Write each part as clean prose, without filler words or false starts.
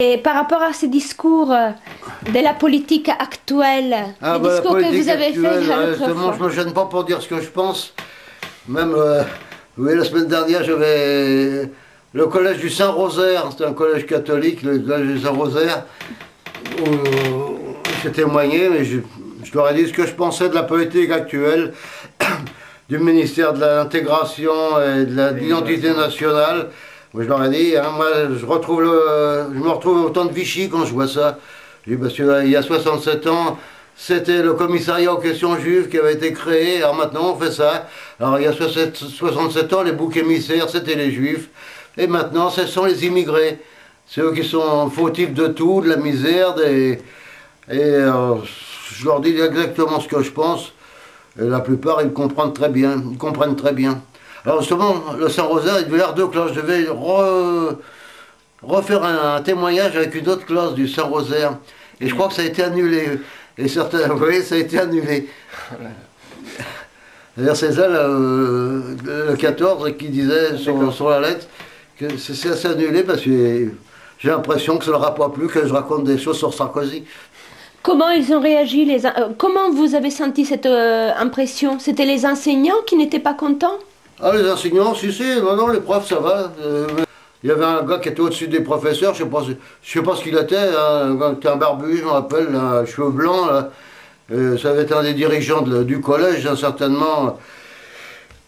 Et par rapport à ces discours de la politique actuelle, les discours que vous avez faits justement, je ne me gêne pas pour dire ce que je pense. Même, vous voyez, la semaine dernière, j'avais le collège du Saint-Rosaire, c'était un collège catholique, le collège du Saint-Rosaire, où j'ai témoigné, mais je leur ai dit ce que je pensais de la politique actuelle, du ministère de l'intégration et de l'identité nationale. Moi, je leur ai dit, hein, moi, je me retrouve au temps de Vichy quand je vois ça. J'ai dit, parce qu'il y a 67 ans, c'était le commissariat aux questions juives qui avait été créé, alors maintenant on fait ça. Alors il y a 67 ans, les boucs émissaires, c'était les juifs, et maintenant ce sont les immigrés. C'est eux qui sont fautifs de tout, de la misère, je leur dis exactement ce que je pense, et la plupart ils comprennent très bien, ils comprennent très bien. Alors justement, le Saint-Rosaire, il devait y avoir deux cloches, je devais refaire un témoignage avec une autre classe du Saint-Rosaire, et je crois que ça a été annulé. Et certains, vous voyez, ça a été annulé. D'ailleurs, c'est ça, le 14, qui disait sur la lettre que c'est annulé parce que j'ai l'impression que ça ne leur a pas plu que je raconte des choses sur Sarkozy. Comment ils ont réagi comment vous avez senti cette impression? C'était les enseignants qui n'étaient pas contents? Ah, les enseignants, si, non, les profs, ça va. Il y avait un gars qui était au-dessus des professeurs, je sais pas ce qu'il était, hein, un gars qui était un barbu, je me rappelle, un cheveux blancs, là. Ça avait été un des dirigeants du collège, hein, certainement.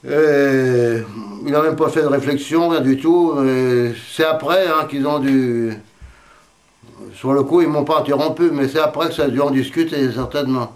Et il n'a même pas fait de réflexion, rien du tout. C'est après hein, qu'ils ont dû... Sur le coup, ils m'ont pas interrompu, mais c'est après que ça a dû en discuter, certainement.